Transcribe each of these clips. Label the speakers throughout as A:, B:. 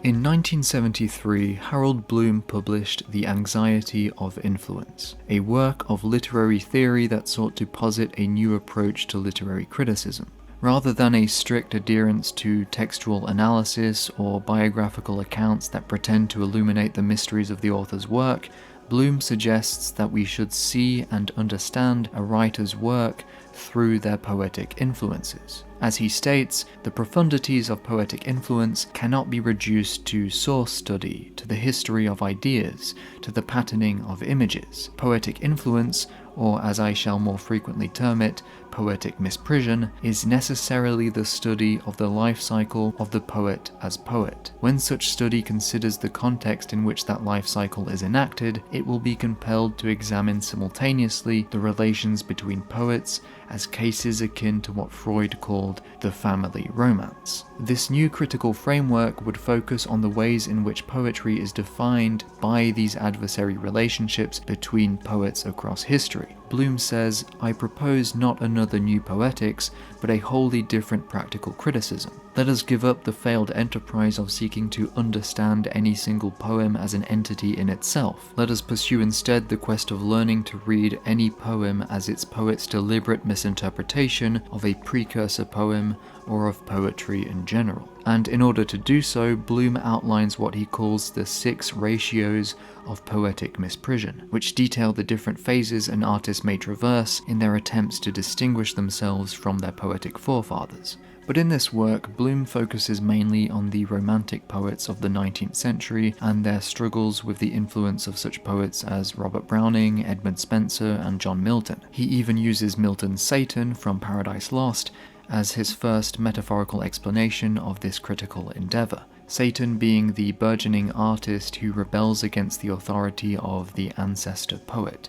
A: In 1973, Harold Bloom published The Anxiety of Influence, a work of literary theory that sought to posit a new approach to literary criticism. Rather than a strict adherence to textual analysis or biographical accounts that pretend to illuminate the mysteries of the author's work, Bloom suggests that we should see and understand a writer's work through their poetic influences. As he states, the profundities of poetic influence cannot be reduced to source study, to the history of ideas, to the patterning of images. Poetic influence, or as I shall more frequently term it, poetic misprision, is necessarily the study of the life cycle of the poet as poet. When such study considers the context in which that life cycle is enacted, it will be compelled to examine simultaneously the relations between poets as cases akin to what Freud called the family romance. This new critical framework would focus on the ways in which poetry is defined by these adversary relationships between poets across history. Bloom says, "I propose not another new poetics, but a wholly different practical criticism. Let us give up the failed enterprise of seeking to understand any single poem as an entity in itself. Let us pursue instead the quest of learning to read any poem as its poet's deliberate misinterpretation of a precursor poem or of poetry in general." And in order to do so, Bloom outlines what he calls the 6 ratios of poetic misprision, which detail the different phases an artist may traverse in their attempts to distinguish themselves from their poetic forefathers. But in this work, Bloom focuses mainly on the Romantic poets of the 19th century and their struggles with the influence of such poets as Robert Browning, Edmund Spenser, and John Milton. He even uses Milton's Satan from Paradise Lost as his first metaphorical explanation of this critical endeavour. Satan being the burgeoning artist who rebels against the authority of the ancestor poet,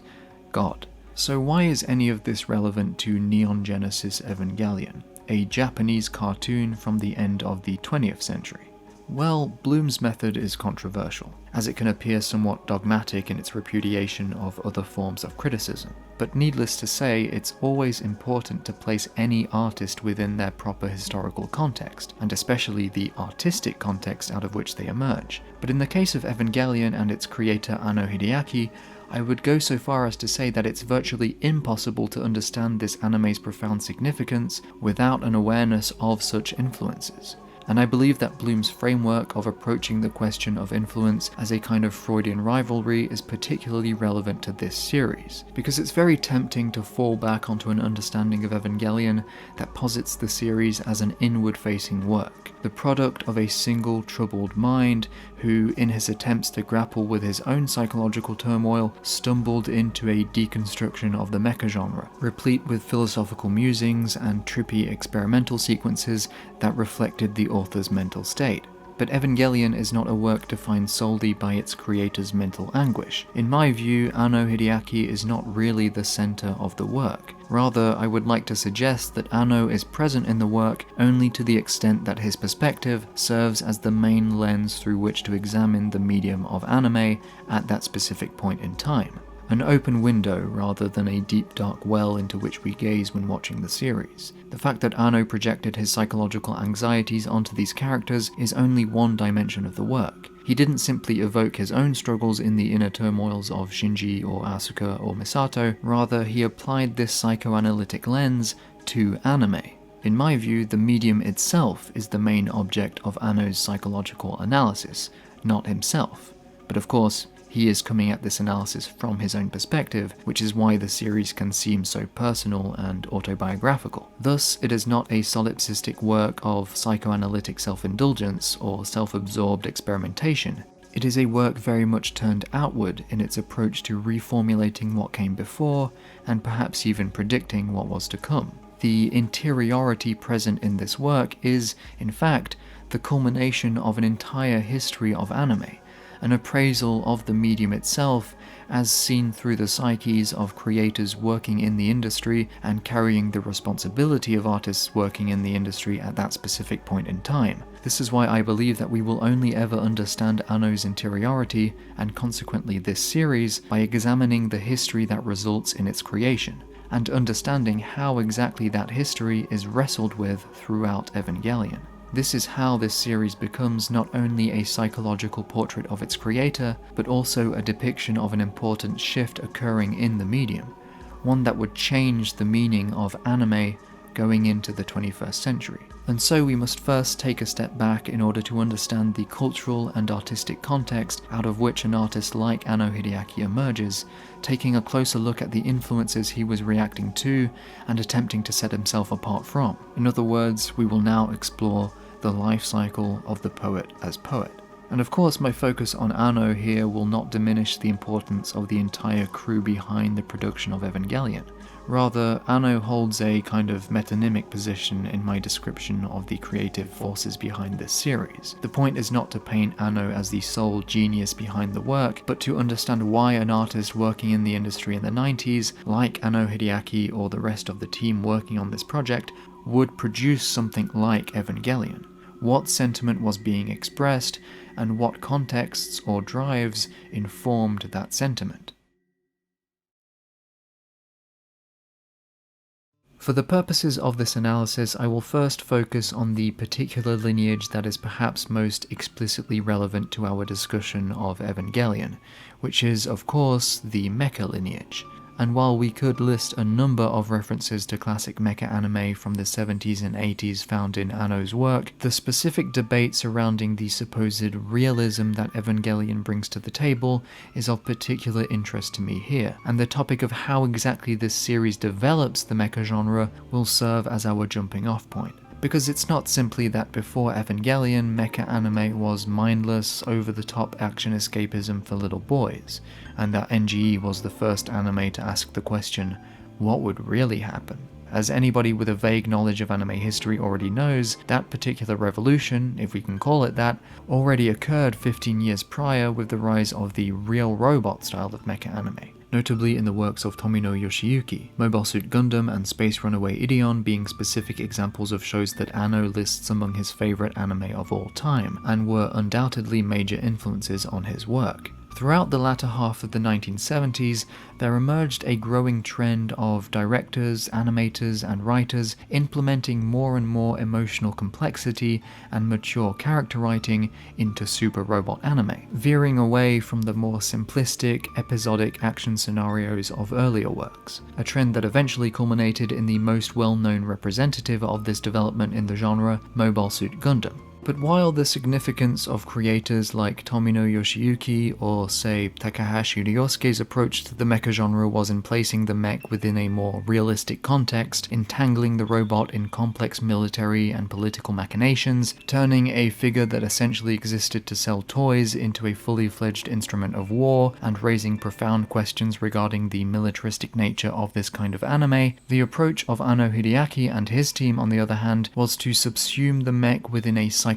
A: God. So why is any of this relevant to Neon Genesis Evangelion, a Japanese cartoon from the end of the 20th century? Well, Bloom's method is controversial, as it can appear somewhat dogmatic in its repudiation of other forms of criticism. But needless to say, it's always important to place any artist within their proper historical context, and especially the artistic context out of which they emerge. But in the case of Evangelion and its creator Anno Hideaki, I would go so far as to say that it's virtually impossible to understand this anime's profound significance without an awareness of such influences. And I believe that Bloom's framework of approaching the question of influence as a kind of Freudian rivalry is particularly relevant to this series, because it's very tempting to fall back onto an understanding of Evangelion that posits the series as an inward-facing work, the product of a single troubled mind who, in his attempts to grapple with his own psychological turmoil, stumbled into a deconstruction of the mecha genre, replete with philosophical musings and trippy experimental sequences that reflected the author's mental state. But Evangelion is not a work defined solely by its creator's mental anguish. In my view, Anno Hideaki is not really the center of the work. Rather, I would like to suggest that Anno is present in the work only to the extent that his perspective serves as the main lens through which to examine the medium of anime at that specific point in time. An open window rather than a deep dark well into which we gaze when watching the series. The fact that Anno projected his psychological anxieties onto these characters is only one dimension of the work. He didn't simply evoke his own struggles in the inner turmoils of Shinji or Asuka or Misato, rather he applied this psychoanalytic lens to anime. In my view, the medium itself is the main object of Anno's psychological analysis, not himself. But of course, he is coming at this analysis from his own perspective, which is why the series can seem so personal and autobiographical. Thus, it is not a solipsistic work of psychoanalytic self-indulgence or self-absorbed experimentation. It is a work very much turned outward in its approach to reformulating what came before, and perhaps even predicting what was to come. The interiority present in this work is, in fact, the culmination of an entire history of anime, an appraisal of the medium itself as seen through the psyches of creators working in the industry and carrying the responsibility of artists working in the industry at that specific point in time. This is why I believe that we will only ever understand Anno's interiority, and consequently this series, by examining the history that results in its creation, and understanding how exactly that history is wrestled with throughout Evangelion. This is how this series becomes not only a psychological portrait of its creator, but also a depiction of an important shift occurring in the medium, one that would change the meaning of anime going into the 21st century. And so we must first take a step back in order to understand the cultural and artistic context out of which an artist like Anno Hideaki emerges, taking a closer look at the influences he was reacting to and attempting to set himself apart from. In other words, we will now explore the life cycle of the poet as poet. And of course, my focus on Anno here will not diminish the importance of the entire crew behind the production of Evangelion. Rather, Anno holds a kind of metonymic position in my description of the creative forces behind this series. The point is not to paint Anno as the sole genius behind the work, but to understand why an artist working in the industry in the 90s, like Anno Hideaki or the rest of the team working on this project, would produce something like Evangelion. What sentiment was being expressed, and what contexts or drives informed that sentiment. For the purposes of this analysis, I will first focus on the particular lineage that is perhaps most explicitly relevant to our discussion of Evangelion, which is, of course, the mecha lineage. And while we could list a number of references to classic mecha anime from the 70s and 80s found in Anno's work, the specific debate surrounding the supposed realism that Evangelion brings to the table is of particular interest to me here, and the topic of how exactly this series develops the mecha genre will serve as our jumping off point. Because it's not simply that before Evangelion, mecha anime was mindless, over-the-top action escapism for little boys, and that NGE was the first anime to ask the question, what would really happen? As anybody with a vague knowledge of anime history already knows, that particular revolution, if we can call it that, already occurred 15 years prior with the rise of the real robot style of mecha anime, notably in the works of Tomino Yoshiyuki, Mobile Suit Gundam and Space Runaway Ideon being specific examples of shows that Anno lists among his favourite anime of all time, and were undoubtedly major influences on his work. Throughout the latter half of the 1970s, there emerged a growing trend of directors, animators, and writers implementing more and more emotional complexity and mature character writing into super robot anime, veering away from the more simplistic, episodic action scenarios of earlier works, a trend that eventually culminated in the most well-known representative of this development in the genre, Mobile Suit Gundam. But while the significance of creators like Tomino Yoshiyuki or, say, Takahashi Ryosuke's approach to the mecha genre was in placing the mech within a more realistic context, entangling the robot in complex military and political machinations, turning a figure that essentially existed to sell toys into a fully fledged instrument of war, and raising profound questions regarding the militaristic nature of this kind of anime, the approach of Anno Hideaki and his team, on the other hand, was to subsume the mech within a psychological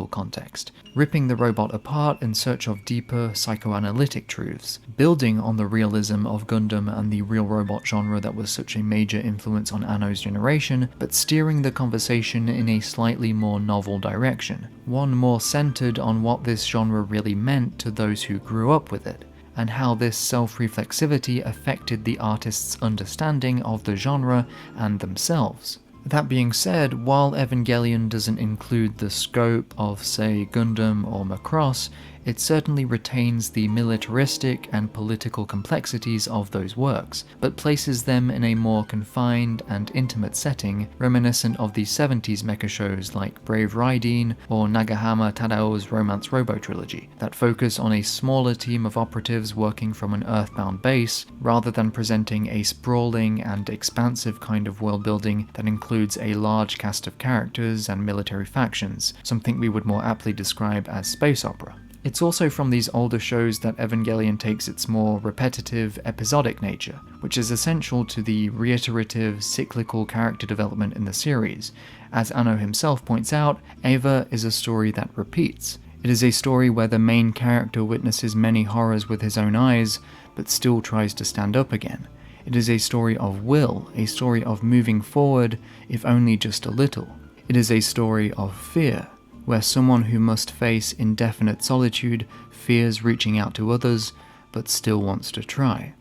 A: context, ripping the robot apart in search of deeper psychoanalytic truths, building on the realism of Gundam and the real robot genre that was such a major influence on Anno's generation, but steering the conversation in a slightly more novel direction, one more centered on what this genre really meant to those who grew up with it, and how this self-reflexivity affected the artist's understanding of the genre and themselves. That being said, while Evangelion doesn't include the scope of, say, Gundam or Macross, it certainly retains the militaristic and political complexities of those works, but places them in a more confined and intimate setting, reminiscent of the 70s mecha shows like Brave Raiden or Nagahama Tadao's Romance Robo trilogy, that focus on a smaller team of operatives working from an earthbound base, rather than presenting a sprawling and expansive kind of world-building that includes a large cast of characters and military factions, something we would more aptly describe as space opera. It's also from these older shows that Evangelion takes its more repetitive, episodic nature, which is essential to the reiterative, cyclical character development in the series. As Anno himself points out, Eva is a story that repeats. It is a story where the main character witnesses many horrors with his own eyes, but still tries to stand up again. It is a story of will, a story of moving forward, if only just a little. It is a story of fear, where someone who must face indefinite solitude fears reaching out to others, but still wants to try.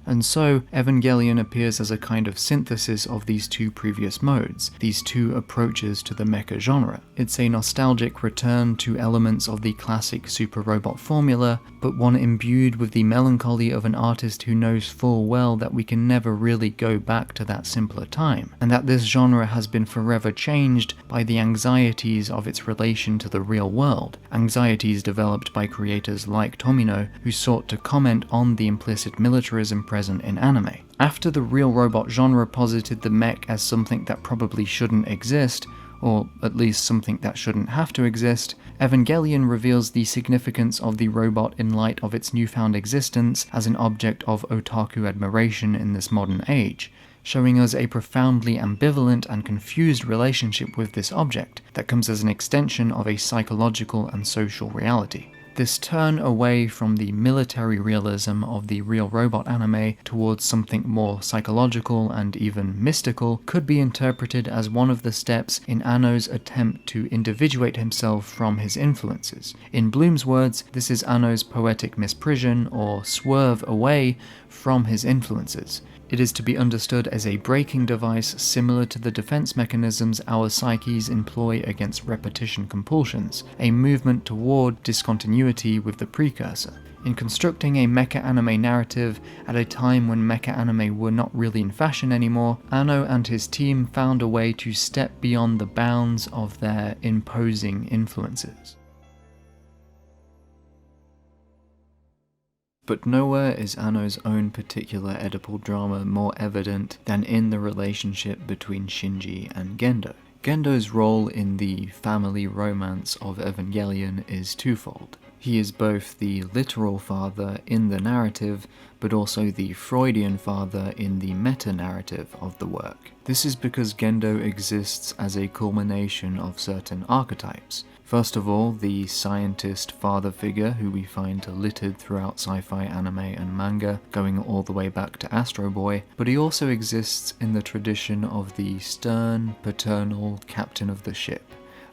A: And so, Evangelion appears as a kind of synthesis of these two previous modes, these two approaches to the mecha genre. It's a nostalgic return to elements of the classic super robot formula, but one imbued with the melancholy of an artist who knows full well that we can never really go back to that simpler time, and that this genre has been forever changed by the anxieties of its relation to the real world, anxieties developed by creators like Tomino, who sought to comment on the implicit militarism present in anime. After the real robot genre posited the mech as something that probably shouldn't exist, or at least something that shouldn't have to exist, Evangelion reveals the significance of the robot in light of its newfound existence as an object of otaku admiration in this modern age, showing us a profoundly ambivalent and confused relationship with this object that comes as an extension of a psychological and social reality. This turn away from the military realism of the real robot anime towards something more psychological and even mystical could be interpreted as one of the steps in Anno's attempt to individuate himself from his influences. In Bloom's words, this is Anno's poetic misprision, or swerve away from his influences. It is to be understood as a braking device similar to the defense mechanisms our psyches employ against repetition compulsions, a movement toward discontinuity with the precursor. In constructing a mecha anime narrative at a time when mecha anime were not really in fashion anymore, Anno and his team found a way to step beyond the bounds of their imposing influences. But nowhere is Anno's own particular Oedipal drama more evident than in the relationship between Shinji and Gendo. Gendo's role in the family romance of Evangelion is twofold. He is both the literal father in the narrative, but also the Freudian father in the meta-narrative of the work. This is because Gendo exists as a culmination of certain archetypes. First of all, the scientist father figure who we find littered throughout sci-fi anime and manga, going all the way back to Astro Boy, but he also exists in the tradition of the stern, paternal captain of the ship,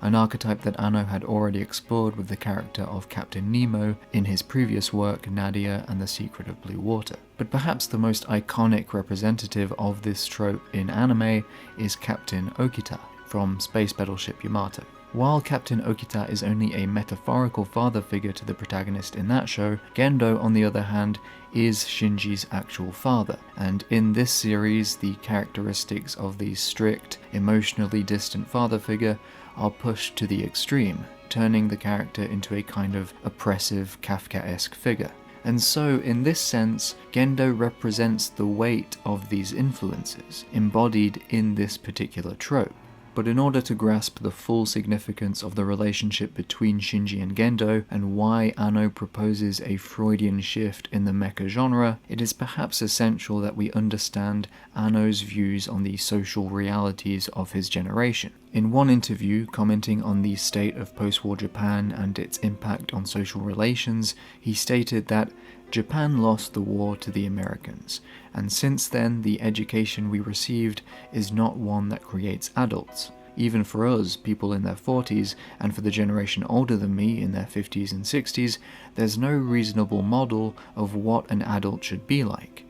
A: an archetype that Anno had already explored with the character of Captain Nemo in his previous work Nadia and the Secret of Blue Water. But perhaps the most iconic representative of this trope in anime is Captain Okita from Space Battleship Yamato. While Captain Okita is only a metaphorical father figure to the protagonist in that show, Gendo, on the other hand, is Shinji's actual father, and in this series the characteristics of the strict, emotionally distant father figure are pushed to the extreme, turning the character into a kind of oppressive, Kafkaesque figure. And so, in this sense, Gendo represents the weight of these influences, embodied in this particular trope. But in order to grasp the full significance of the relationship between Shinji and Gendo, and why Anno proposes a Freudian shift in the mecha genre, it is perhaps essential that we understand Anno's views on the social realities of his generation. In one interview, commenting on the state of post-war Japan and its impact on social relations, he stated that Japan lost the war to the Americans, and since then the education we received is not one that creates adults. Even for us, people in their 40s, and for the generation older than me in their 50s and 60s, there's no reasonable model of what an adult should be like.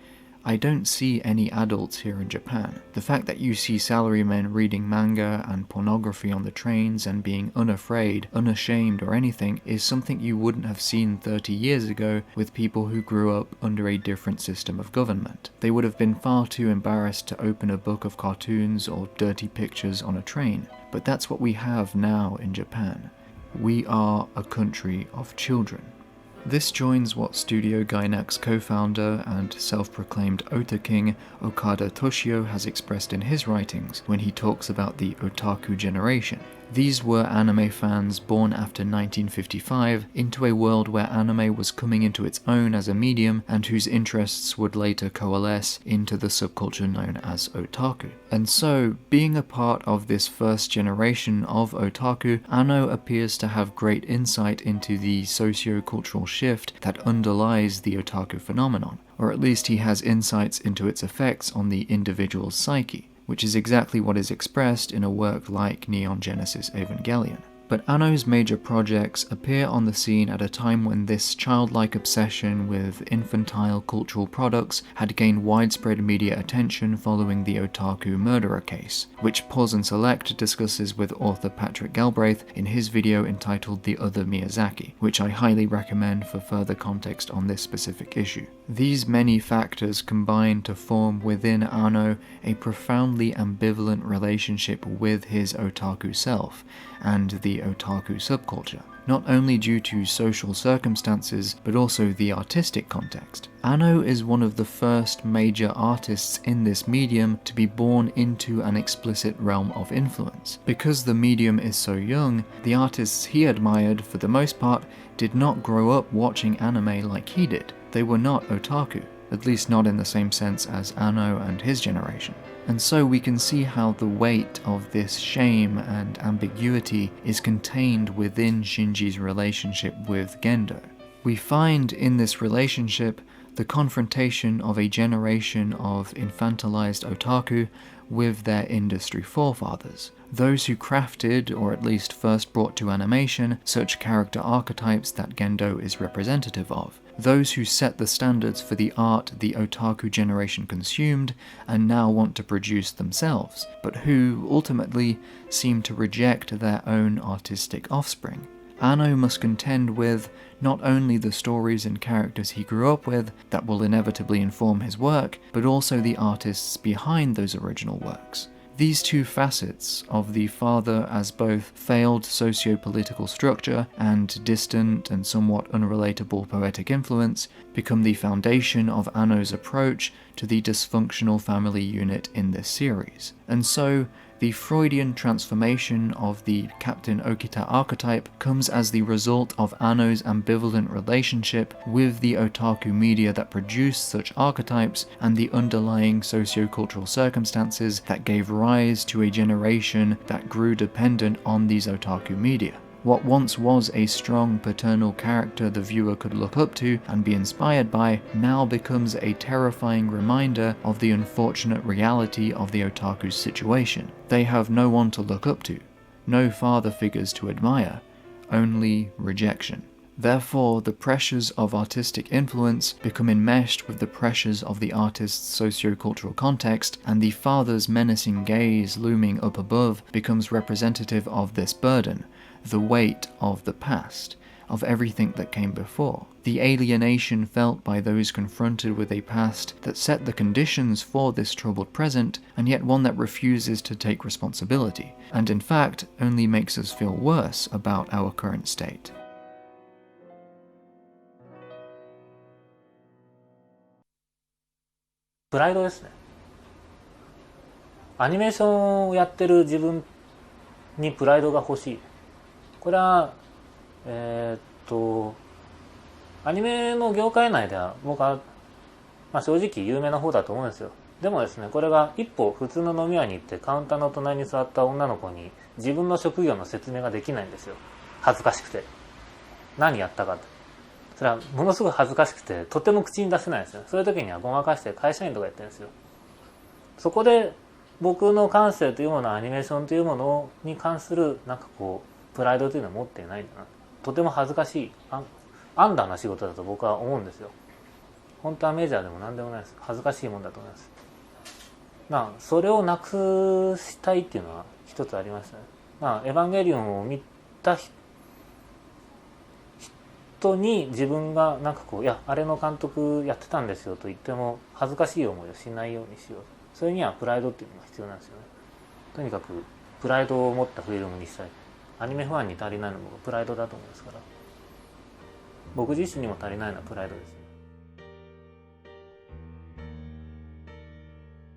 A: I don't see any adults here in Japan. The fact that you see salarymen reading manga and pornography on the trains and being unafraid, unashamed or anything is something you wouldn't have seen 30 years ago with people who grew up under a different system of government. They would have been far too embarrassed to open a book of cartoons or dirty pictures on a train. But that's what we have now in Japan. We are a country of children. This joins what Studio Gainax co-founder and self-proclaimed Ota King Okada Toshio has expressed in his writings when he talks about the otaku generation. These were anime fans born after 1955 into a world where anime was coming into its own as a medium and whose interests would later coalesce into the subculture known as otaku. And so, being a part of this first generation of otaku, Anno appears to have great insight into the socio-cultural shift that underlies the otaku phenomenon, or at least he has insights into its effects on the individual's psyche, which is exactly what is expressed in a work like Neon Genesis Evangelion. But Anno's major projects appear on the scene at a time when this childlike obsession with infantile cultural products had gained widespread media attention following the otaku murderer case, which Pause and Select discusses with author Patrick Galbraith in his video entitled The Other Miyazaki, which I highly recommend for further context on this specific issue. These many factors combine to form within Anno a profoundly ambivalent relationship with his otaku self and the otaku subculture, not only due to social circumstances but also the artistic context. Anno is one of the first major artists in this medium to be born into an explicit realm of influence. Because the medium is so young, the artists he admired, for the most part, did not grow up watching anime like he did. They were not otaku, at least not in the same sense as Anno and his generation. And so we can see how the weight of this shame and ambiguity is contained within Shinji's relationship with Gendo. We find in this relationship the confrontation of a generation of infantilized otaku with their industry forefathers, those who crafted, or at least first brought to animation, such character archetypes that Gendo is representative of, those who set the standards for the art the otaku generation consumed and now want to produce themselves, but who ultimately seem to reject their own artistic offspring. Anno must contend with not only the stories and characters he grew up with that will inevitably inform his work, but also the artists behind those original works. These two facets of the father as both failed socio-political structure and distant and somewhat unrelatable poetic influence become the foundation of Anno's approach to the dysfunctional family unit in this series. And so, the Freudian transformation of the Captain Okita archetype comes as the result of Anno's ambivalent relationship with the otaku media that produced such archetypes and the underlying socio-cultural circumstances that gave rise to a generation that grew dependent on these otaku media. What once was a strong paternal character the viewer could look up to and be inspired by now becomes a terrifying reminder of the unfortunate reality of the otaku's situation. They have no one to look up to, no father figures to admire, only rejection. Therefore, the pressures of artistic influence become enmeshed with the pressures of the artist's socio-cultural context, and the father's menacing gaze looming up above becomes representative of this burden, the weight of the past, of everything that came before, the alienation felt by those confronted with a past that set the conditions for this troubled present, and yet one that refuses to take responsibility, and in fact only makes us feel worse about our current state.
B: Pride ですね。アニメーションをやってる自分にプライドが欲しい。これはアニメの業界内では僕は、正直有名な方だと思うんですよ。でもですね、これが一歩普通の飲み屋に行ってカウンターの隣に座った女の子に自分の職業の説明ができないんですよ。恥ずかしくて。何やったかって。それはものすごい恥ずかしくてとても口に出せないんですよ。そういう時にはごまかして会社員とかやってるんですよ。そこで僕の感性というもの、アニメーションというものに関するプライドというのを持っていないんだな。とても恥ずかしいアンダーな仕事だと僕は思うんですよ。本当はメジャーでも何でもないです。恥ずかしいもんだと思います。それをなくしたいっていうのは一つありましたね。エヴァンゲリオンを見た人に自分がいやあれの監督やってたんですよと言っても恥ずかしい思いをしないようにしよう。それにはプライドっていうのが必要なんですよね。とにかくプライドを持ったフィルムにしたい。アニメファンに足りないのもプライドだと思いますから、僕自身にも足りないのはプライドです。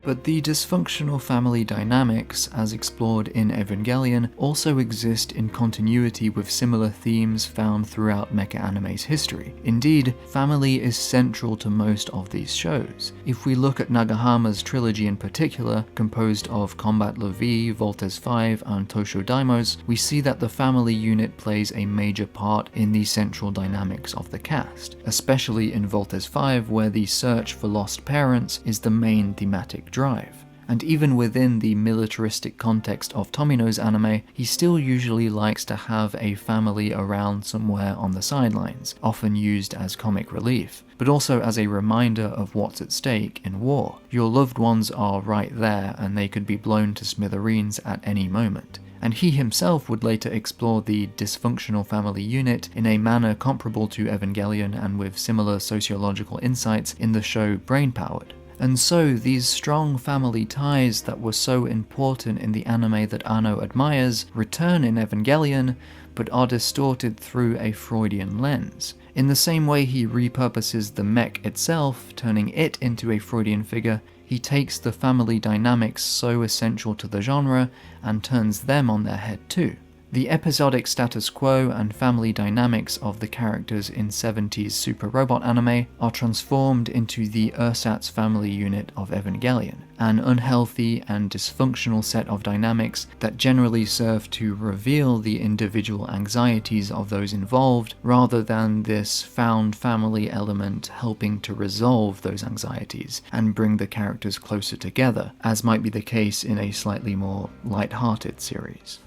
A: But the dysfunctional family dynamics, as explored in Evangelion, also exist in continuity with similar themes found throughout mecha anime's history. Indeed, family is central to most of these shows. If we look at Nagahama's trilogy in particular, composed of Combat La Vie, Voltes 5, and Tosho Daimos, we see that the family unit plays a major part in the central dynamics of the cast, especially in Voltes 5, where the search for lost parents is the main thematic drive. And even within the militaristic context of Tomino's anime, he still usually likes to have a family around somewhere on the sidelines, often used as comic relief, but also as a reminder of what's at stake in war. Your loved ones are right there, and they could be blown to smithereens at any moment. And he himself would later explore the dysfunctional family unit in a manner comparable to Evangelion and with similar sociological insights in the show Brainpowered. And so these strong family ties that were so important in the anime that Anno admires return in Evangelion, but are distorted through a Freudian lens. In the same way he repurposes the mech itself, turning it into a Freudian figure, he takes the family dynamics so essential to the genre and turns them on their head too. The episodic status quo and family dynamics of the characters in 70s super robot anime are transformed into the ersatz family unit of Evangelion, an unhealthy and dysfunctional set of dynamics that generally serve to reveal the individual anxieties of those involved, rather than this found family element helping to resolve those anxieties and bring the characters closer together, as might be the case in a slightly more light-hearted series.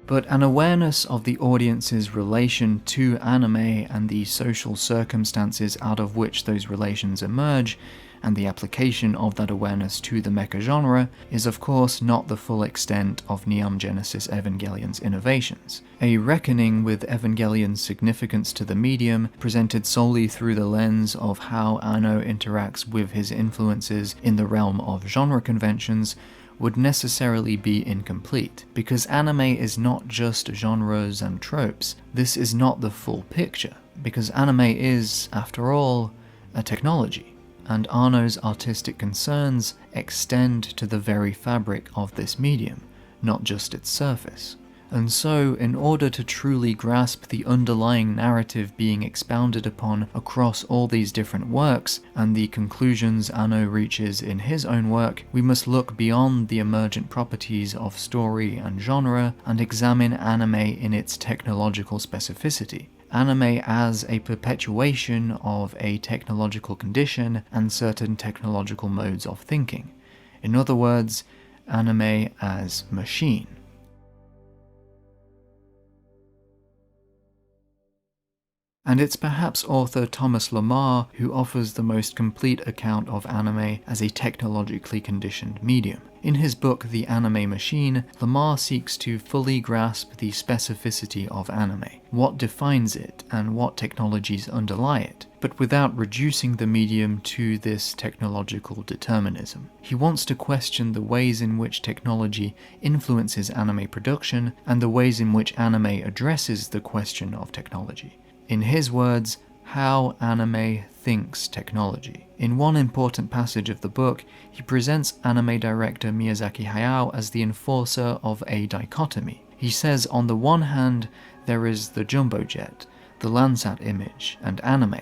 A: But an awareness of the audience's relation to anime and the social circumstances out of which those relations emerge, and the application of that awareness to the mecha genre, is of course not the full extent of Neon Genesis Evangelion's innovations. A reckoning with Evangelion's significance to the medium, presented solely through the lens of how Anno interacts with his influences in the realm of genre conventions, would necessarily be incomplete, because anime is not just genres and tropes. This is not the full picture, because anime is, after all, a technology, and Anno's artistic concerns extend to the very fabric of this medium, not just its surface. And so, in order to truly grasp the underlying narrative being expounded upon across all these different works, and the conclusions Anno reaches in his own work, we must look beyond the emergent properties of story and genre, and examine anime in its technological specificity. Anime as a perpetuation of a technological condition and certain technological modes of thinking. In other words, anime as machine. And it's perhaps author Thomas Lamar who offers the most complete account of anime as a technologically conditioned medium. In his book The Anime Machine, Lamar seeks to fully grasp the specificity of anime, what defines it and what technologies underlie it, but without reducing the medium to this technological determinism. He wants to question the ways in which technology influences anime production and the ways in which anime addresses the question of technology. In his words, how anime thinks technology. In one important passage of the book, he presents anime director Miyazaki Hayao as the enforcer of a dichotomy. He says on the one hand, there is the jumbo jet, the Landsat image, and anime,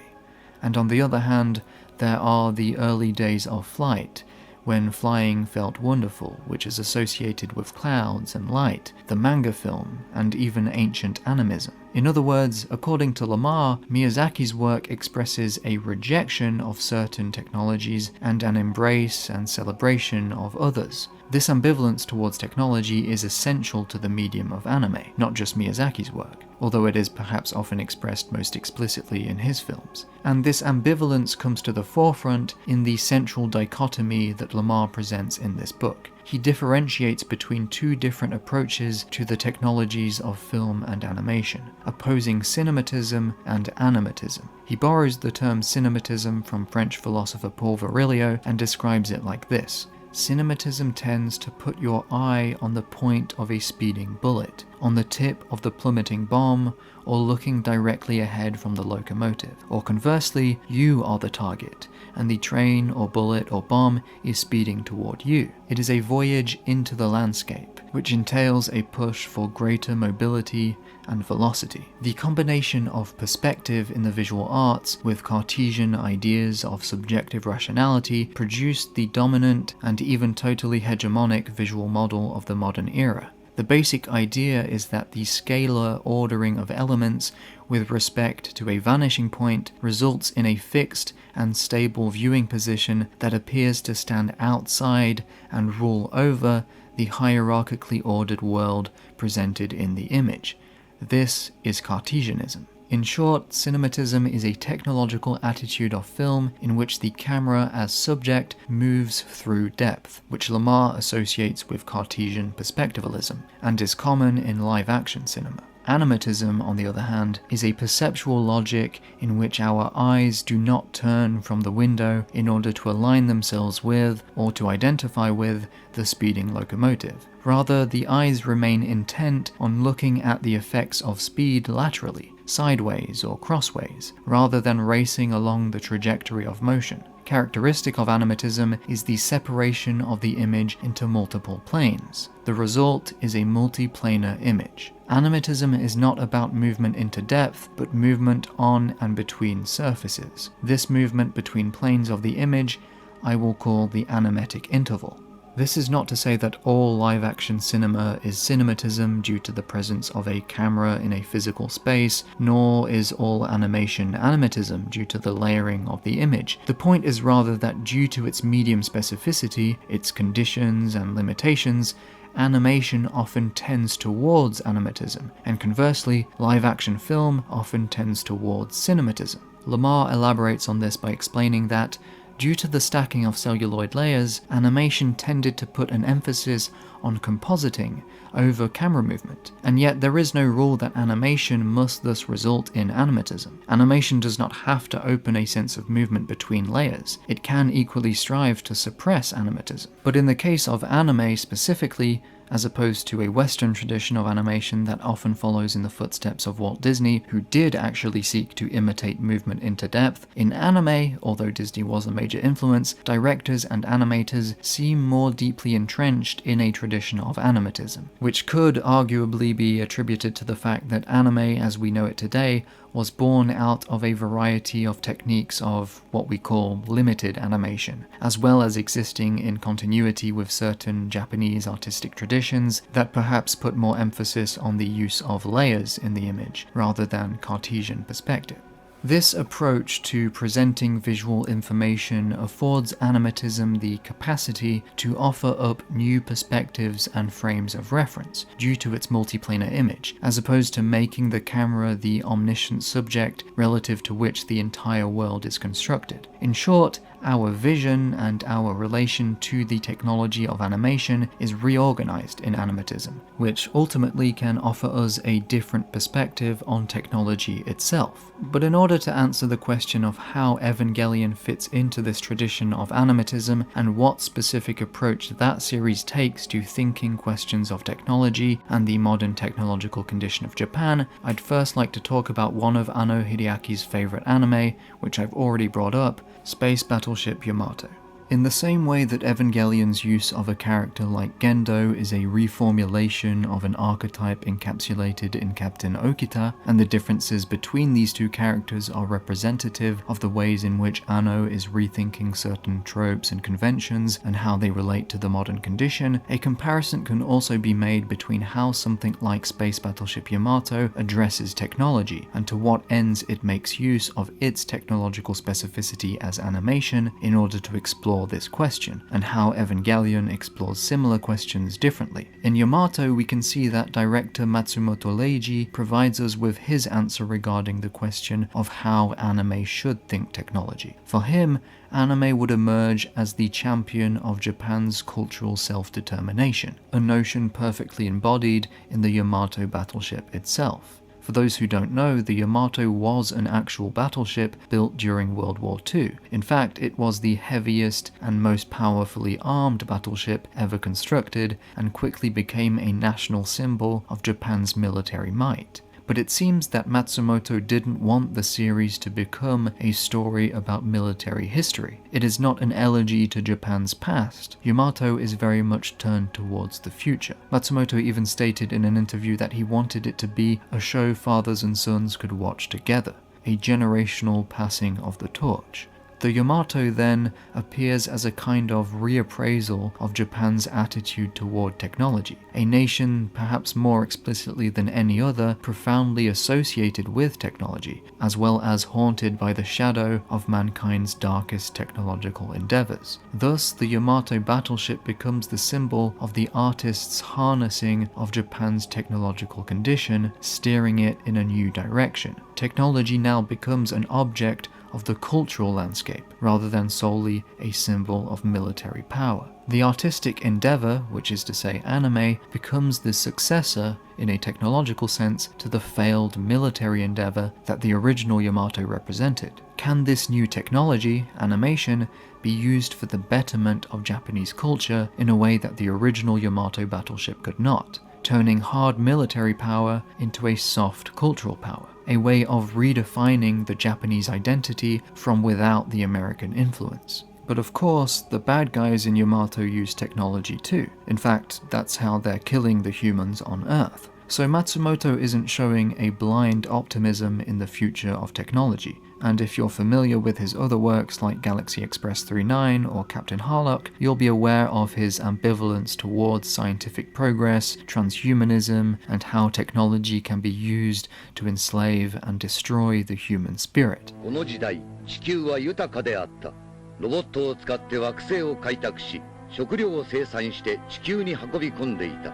A: and on the other hand, there are the early days of flight, when flying felt wonderful, which is associated with clouds and light, the manga film, and even ancient animism. In other words, according to Lamar, Miyazaki's work expresses a rejection of certain technologies and an embrace and celebration of others. This ambivalence towards technology is essential to the medium of anime, not just Miyazaki's work, although it is perhaps often expressed most explicitly in his films. And this ambivalence comes to the forefront in the central dichotomy that Lamar presents in this book. He differentiates between two different approaches to the technologies of film and animation, opposing cinematism and animatism. He borrows the term cinematism from French philosopher Paul Virilio and describes it like this: cinematism tends to put your eye on the point of a speeding bullet, on the tip of the plummeting bomb, or looking directly ahead from the locomotive. Or conversely, you are the target, and the train or bullet or bomb is speeding toward you. It is a voyage into the landscape, which entails a push for greater mobility and velocity. The combination of perspective in the visual arts with Cartesian ideas of subjective rationality produced the dominant and even totally hegemonic visual model of the modern era. The basic idea is that the scalar ordering of elements with respect to a vanishing point results in a fixed and stable viewing position that appears to stand outside and rule over the hierarchically ordered world presented in the image. This is Cartesianism. In short, cinematism is a technological attitude of film in which the camera as subject moves through depth, which Lamar associates with Cartesian perspectivalism, and is common in live-action cinema. Animatism, on the other hand, is a perceptual logic in which our eyes do not turn from the window in order to align themselves with, or to identify with, the speeding locomotive. Rather, the eyes remain intent on looking at the effects of speed laterally, sideways or crossways, rather than racing along the trajectory of motion. Characteristic of animatism is the separation of the image into multiple planes. The result is a multiplanar image. Animatism is not about movement into depth, but movement on and between surfaces. This movement between planes of the image I will call the animetic interval. This is not to say that all live-action cinema is cinematism due to the presence of a camera in a physical space, nor is all animation animatism due to the layering of the image. The point is rather that due to its medium specificity, its conditions and limitations, animation often tends towards animatism, and conversely, live-action film often tends towards cinematism. Lamar elaborates on this by explaining that due to the stacking of celluloid layers, animation tended to put an emphasis on compositing over camera movement, and yet there is no rule that animation must thus result in animatism. Animation does not have to open a sense of movement between layers. It can equally strive to suppress animatism. But in the case of anime specifically, as opposed to a Western tradition of animation that often follows in the footsteps of Walt Disney, who did actually seek to imitate movement into depth, in anime, although Disney was a major influence, directors and animators seem more deeply entrenched in a tradition of animatism, which could arguably be attributed to the fact that anime as we know it today was born out of a variety of techniques of what we call limited animation, as well as existing in continuity with certain Japanese artistic traditions that perhaps put more emphasis on the use of layers in the image, rather than Cartesian perspective. This approach to presenting visual information affords animatism the capacity to offer up new perspectives and frames of reference due to its multiplanar image, as opposed to making the camera the omniscient subject relative to which the entire world is constructed. In short, our vision and our relation to the technology of animation is reorganized in animatism, which ultimately can offer us a different perspective on technology itself. But in order to answer the question of how Evangelion fits into this tradition of animatism and what specific approach that series takes to thinking questions of technology and the modern technological condition of Japan, I'd first like to talk about one of Anno Hideaki's favorite anime, which I've already brought up, Space Battleship Yamato. In the same way that Evangelion's use of a character like Gendo is a reformulation of an archetype encapsulated in Captain Okita, and the differences between these two characters are representative of the ways in which Anno is rethinking certain tropes and conventions and how they relate to the modern condition, a comparison can also be made between how something like Space Battleship Yamato addresses technology, and to what ends it makes use of its technological specificity as animation in order to explore this question, and how Evangelion explores similar questions differently. In Yamato, we can see that director Matsumoto Leiji provides us with his answer regarding the question of how anime should think technology. For him, anime would emerge as the champion of Japan's cultural self-determination, a notion perfectly embodied in the Yamato battleship itself. For those who don't know, the Yamato was an actual battleship built during World War II. In fact, it was the heaviest and most powerfully armed battleship ever constructed, and quickly became a national symbol of Japan's military might. But it seems that Matsumoto didn't want the series to become a story about military history. It is not an elegy to Japan's past. Yamato is very much turned towards the future. Matsumoto even stated in an interview that he wanted it to be a show fathers and sons could watch together, a generational passing of the torch. The Yamato then appears as a kind of reappraisal of Japan's attitude toward technology, a nation perhaps more explicitly than any other profoundly associated with technology, as well as haunted by the shadow of mankind's darkest technological endeavors. Thus, the Yamato battleship becomes the symbol of the artist's harnessing of Japan's technological condition, steering it in a new direction. Technology now becomes an object of the cultural landscape, rather than solely a symbol of military power. The artistic endeavor, which is to say anime, becomes the successor, in a technological sense, to the failed military endeavor that the original Yamato represented. Can this new technology, animation, be used for the betterment of Japanese culture in a way that the original Yamato battleship could not, turning hard military power into a soft cultural power, a way of redefining the Japanese identity from without the American influence? But of course, the bad guys in Yamato use technology too. In fact, that's how they're killing the humans on Earth. So Matsumoto isn't showing a blind optimism in the future of technology. And if you're familiar with his other works like Galaxy Express 39 or Captain Harlock, you'll be aware of his ambivalence towards scientific progress, transhumanism, and how technology can be used to enslave and destroy the human spirit.
C: この時代、地球は豊かであった。ロボットを使って惑星を開拓し、食料を生産して地球に運び込んでいた。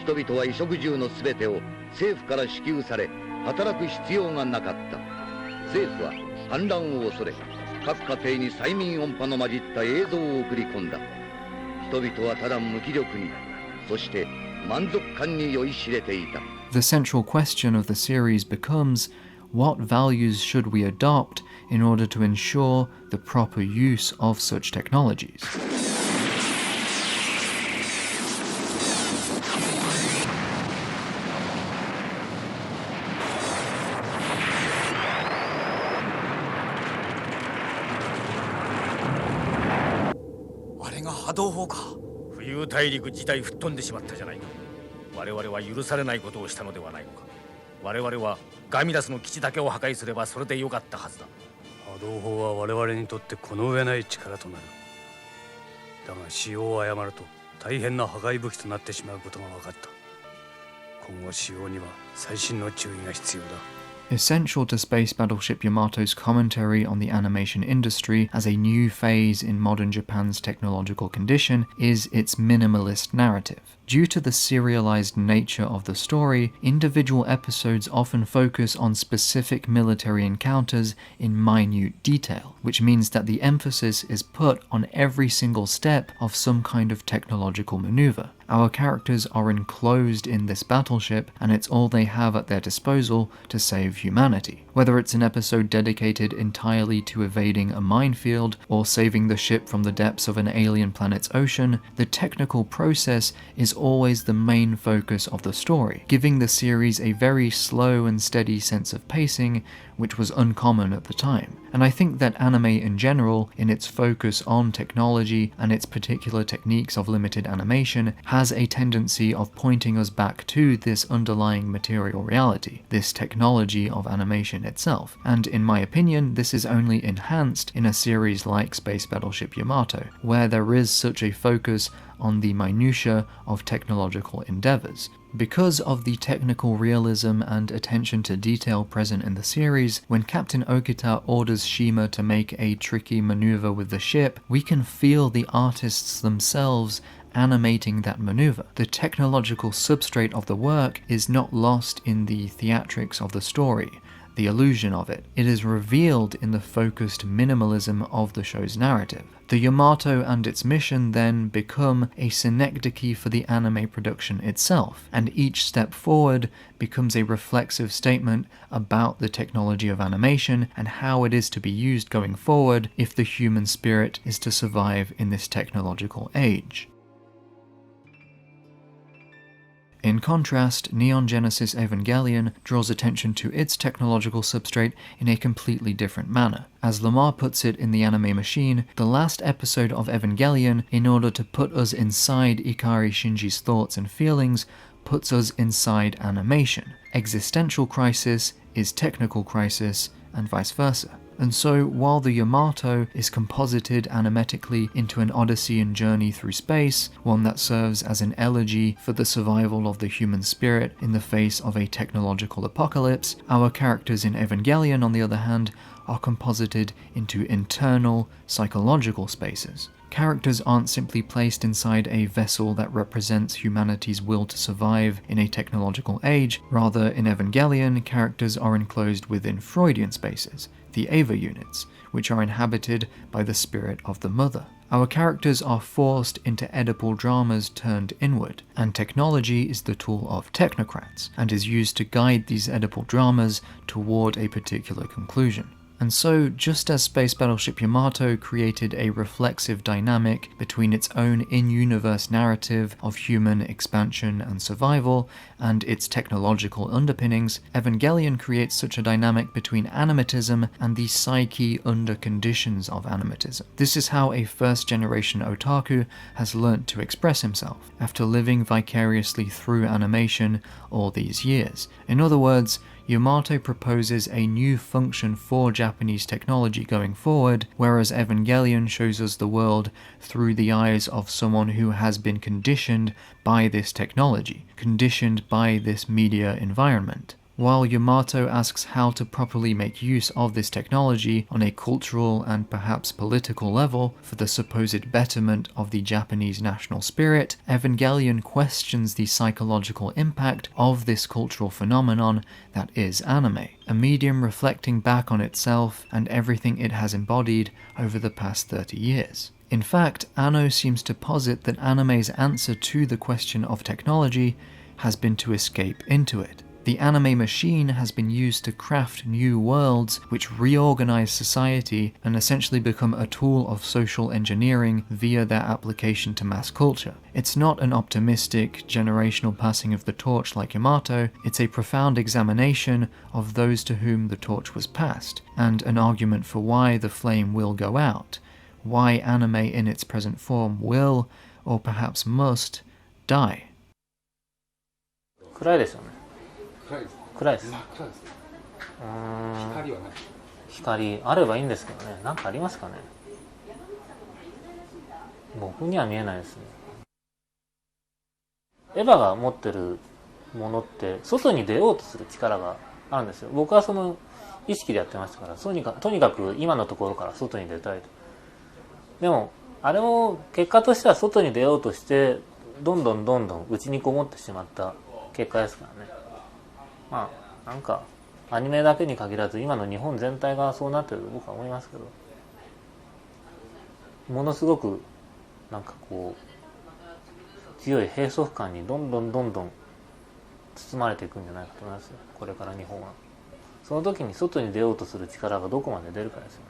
C: 人々は衣食住のすべてを政府から支給され、働く必要がなかった。政府は反乱を恐れ、各家庭に催眠音波の混じった映像を送り込んだ。人々はただ無気力に、そして満足感に酔いしれていた。
A: The central question of the series becomes, what values should we adopt in order to ensure the proper use of such technologies?
D: "浮遊大陸自体吹っ飛んでしまったじゃないか。我々は許されないことをしたのではないのか。我々はガミラスの基地だけを破壊すればそれでよかったはずだ。波動砲は我々にとってこの上ない力となる。だが使用を誤ると大変な破壊武器となってしまうことが分かった。今後使用には細心の注意が必要だ。
A: Essential to Space Battleship Yamato's commentary on the animation industry as a new phase in modern Japan's technological condition is its minimalist narrative. Due to the serialized nature of the story, individual episodes often focus on specific military encounters in minute detail, which means that the emphasis is put on every single step of some kind of technological maneuver. Our characters are enclosed in this battleship, and it's all they have at their disposal to save humanity. Whether it's an episode dedicated entirely to evading a minefield or saving the ship from the depths of an alien planet's ocean, the technical process is always the main focus of the story, giving the series a very slow and steady sense of pacing, which was uncommon at the time. And I think that anime in general, in its focus on technology and its particular techniques of limited animation, has a tendency of pointing us back to this underlying material reality, this technology of animation itself. And in my opinion, this is only enhanced in a series like Space Battleship Yamato, where there is such a focus on the minutiae of technological endeavors. Because of the technical realism and attention to detail present in the series, when Captain Okita orders Shima to make a tricky maneuver with the ship, we can feel the artists themselves animating that maneuver. The technological substrate of the work is not lost in the theatrics of the story, the illusion of it. It is revealed in the focused minimalism of the show's narrative. The Yamato and its mission then become a synecdoche for the anime production itself, and each step forward becomes a reflexive statement about the technology of animation and how it is to be used going forward if the human spirit is to survive in this technological age. In contrast, Neon Genesis Evangelion draws attention to its technological substrate in a completely different manner. As Lamar puts it in The Anime Machine, the last episode of Evangelion, in order to put us inside Ikari Shinji's thoughts and feelings, puts us inside animation. Existential crisis is technical crisis, and vice versa. And so, while the Yamato is composited animetically into an Odyssean journey through space, one that serves as an elegy for the survival of the human spirit in the face of a technological apocalypse, our characters in Evangelion, on the other hand, are composited into internal, psychological spaces. Characters aren't simply placed inside a vessel that represents humanity's will to survive in a technological age. Rather, in Evangelion, characters are enclosed within Freudian spaces, the Eva units, which are inhabited by the spirit of the mother. Our characters are forced into Oedipal dramas turned inward, and technology is the tool of technocrats, and is used to guide these Oedipal dramas toward a particular conclusion. And so, just as Space Battleship Yamato created a reflexive dynamic between its own in-universe narrative of human expansion and survival and its technological underpinnings, Evangelion creates such a dynamic between animatism and the psyche under conditions of animatism. This is how a first-generation otaku has learnt to express himself, after living vicariously through animation all these years. In other words, Yamato proposes a new function for Japanese technology going forward, whereas Evangelion shows us the world through the eyes of someone who has been conditioned by this technology, conditioned by this media environment. While Yamato asks how to properly make use of this technology on a cultural and perhaps political level for the supposed betterment of the Japanese national spirit, Evangelion questions the psychological impact of this cultural phenomenon that is anime, a medium reflecting back on itself and everything it has embodied over the past 30 years. In fact, Anno seems to posit that anime's answer to the question of technology has been to escape into it. The anime machine has been used to craft new worlds which reorganize society and essentially become a tool of social engineering via their application to mass culture. It's not an optimistic, generational passing of the torch like Yamato, it's a profound examination of those to whom the torch was passed, and an argument for why the flame will go out, why anime in its present form will, or perhaps must, die.
B: 暗いですよね。暗いです。
E: 光はない。
B: 光あればいいんですけどね。なんかありますかね。僕には見えないですね。エヴァが持ってるものって外に出ようとする力があるんですよ。僕はその意識でやってましたから、とにかく今のところから外に出たいと。でもあれも結果としては外に出ようとしてどんどん内にこもってしまった結果ですからね。まあなんかアニメだけに限らず今の日本全体がそうなってると僕は思いますけど、ものすごくなんかこう強い閉塞感にどんどん包まれていくんじゃないかと思いますよ、これから日本は。その時に外に出ようとする力がどこまで出るかですよね。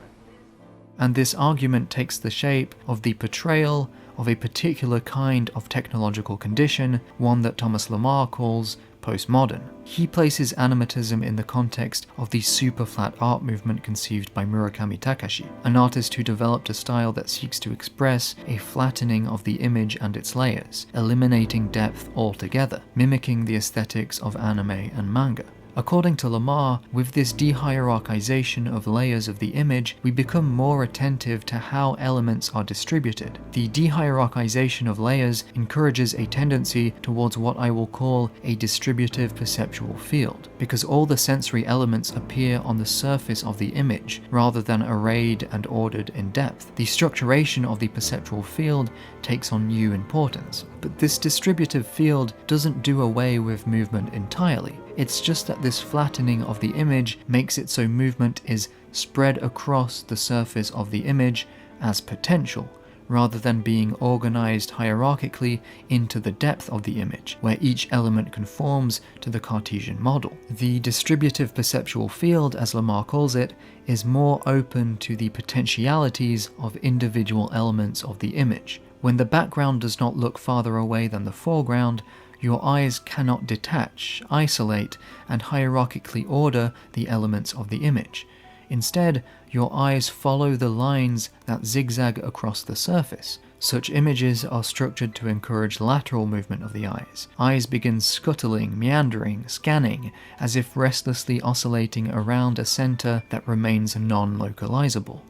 A: And this argument takes the shape of the portrayal of a particular kind of technological condition, one that Thomas Lamar calls postmodern. He places animatism in the context of the super flat art movement conceived by Murakami Takashi, an artist who developed a style that seeks to express a flattening of the image and its layers, eliminating depth altogether, mimicking the aesthetics of anime and manga. According to Lamar, with this de-hierarchization of layers of the image, we become more attentive to how elements are distributed. The de-hierarchization of layers encourages a tendency towards what I will call a distributive perceptual field, because all the sensory elements appear on the surface of the image, rather than arrayed and ordered in depth. The structuration of the perceptual field takes on new importance, but this distributive field doesn't do away with movement entirely. It's just that this flattening of the image makes it so movement is spread across the surface of the image as potential, rather than being organized hierarchically into the depth of the image, where each element conforms to the Cartesian model. The distributive perceptual field, as Lamar calls it, is more open to the potentialities of individual elements of the image. When the background does not look farther away than the foreground, your eyes cannot detach, isolate, and hierarchically order the elements of the image. Instead, your eyes follow the lines that zigzag across the surface, Such images are structured to encourage lateral movement of the eyes. Eyes begin scuttling, meandering, scanning, as if restlessly oscillating around a center that remains non-localizable.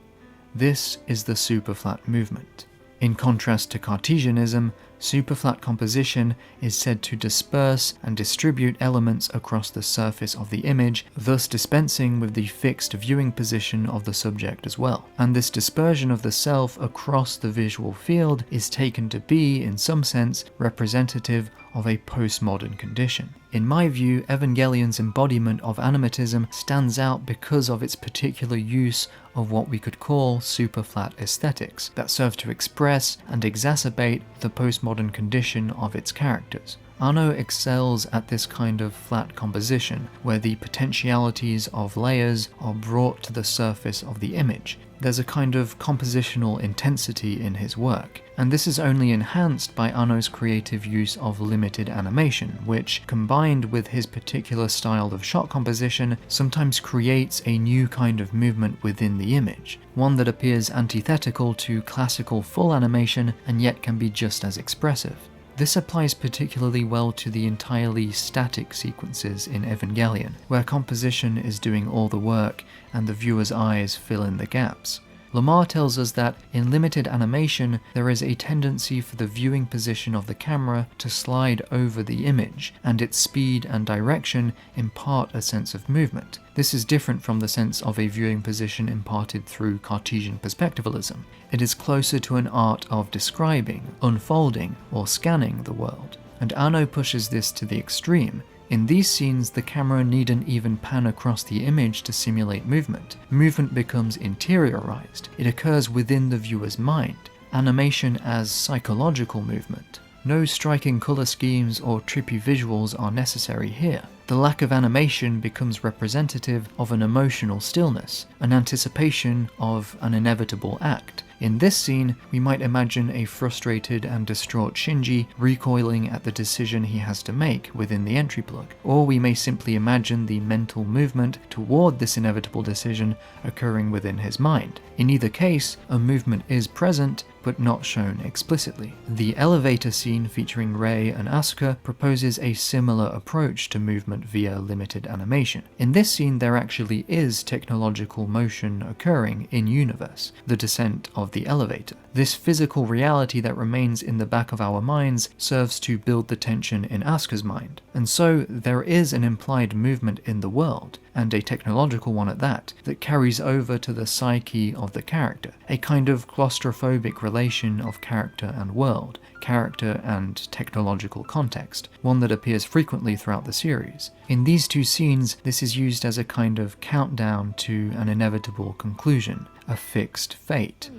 A: This is the superflat movement. In contrast to Cartesianism, superflat composition is said to disperse and distribute elements across the surface of the image, thus dispensing with the fixed viewing position of the subject as well. And this dispersion of the self across the visual field is taken to be, in some sense, representative of a postmodern condition. In my view, Evangelion's embodiment of animatism stands out because of its particular use of what we could call superflat aesthetics that serve to express and exacerbate the postmodern condition of its characters. Anno excels at this kind of flat composition, where the potentialities of layers are brought to the surface of the image. There's a kind of compositional intensity in his work, and this is only enhanced by Anno's creative use of limited animation, which, combined with his particular style of shot composition, sometimes creates a new kind of movement within the image, one that appears antithetical to classical full animation and yet can be just as expressive. This applies particularly well to the entirely static sequences in Evangelion, where composition is doing all the work and the viewer's eyes fill in the gaps. Lamar tells us that in limited animation, there is a tendency for the viewing position of the camera to slide over the image, and its speed and direction impart a sense of movement. This is different from the sense of a viewing position imparted through Cartesian perspectivalism. It is closer to an art of describing, unfolding, or scanning the world. And Anno pushes this to the extreme. In these scenes, the camera needn't even pan across the image to simulate movement. Movement becomes interiorized. It occurs within the viewer's mind. Animation as psychological movement. No striking color schemes or trippy visuals are necessary here. The lack of animation becomes representative of an emotional stillness, an anticipation of an inevitable act. In this scene, we might imagine a frustrated and distraught Shinji recoiling at the decision he has to make within the entry plug, or we may simply imagine the mental movement toward this inevitable decision occurring within his mind. In either case, a movement is present, but not shown explicitly. The elevator scene featuring Rei and Asuka proposes a similar approach to movement via limited animation. In this scene, there actually is technological motion occurring in-universe, the descent of the elevator. This physical reality that remains in the back of our minds serves to build the tension in Asuka's mind. And so there is an implied movement in the world, and a technological one at that carries over to the psyche of the character, a kind of claustrophobic relation of character and world, character and technological context, one that appears frequently throughout the series. In these two scenes, this is used as a kind of countdown to an inevitable conclusion, a fixed fate.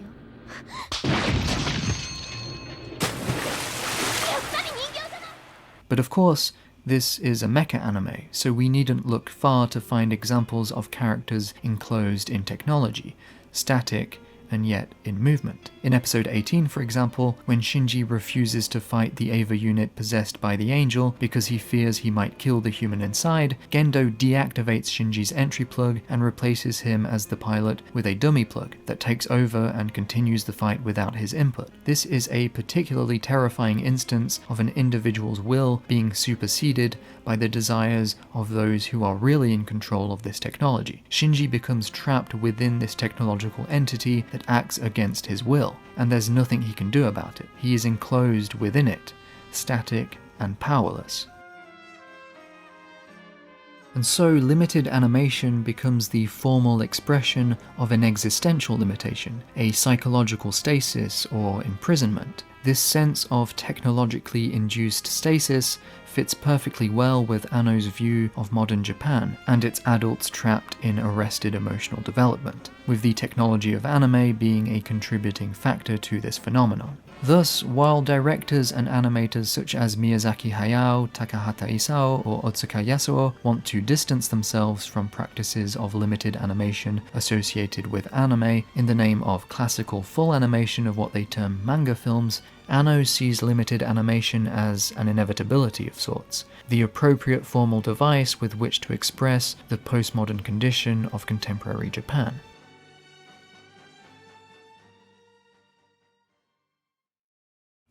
A: But of course, this is a mecha anime, so we needn't look far to find examples of characters enclosed in technology, static, and yet in movement. In episode 18, for example, when Shinji refuses to fight the Eva unit possessed by the angel because he fears he might kill the human inside, Gendo deactivates Shinji's entry plug and replaces him as the pilot with a dummy plug that takes over and continues the fight without his input. This is a particularly terrifying instance of an individual's will being superseded by the desires of those who are really in control of this technology. Shinji becomes trapped within this technological entity that acts against his will, and there's nothing he can do about it. He is enclosed within it, static and powerless. And so limited animation becomes the formal expression of an existential limitation, a psychological stasis or imprisonment. This sense of technologically induced stasis fits perfectly well with Anno's view of modern Japan and its adults trapped in arrested emotional development, with the technology of anime being a contributing factor to this phenomenon. Thus, while directors and animators such as Miyazaki Hayao, Takahata Isao, or Otsuka Yasuo want to distance themselves from practices of limited animation associated with anime in the name of classical full animation of what they term manga films, Anno sees limited animation as an inevitability of sorts, the appropriate formal device with which to express the postmodern condition of contemporary Japan.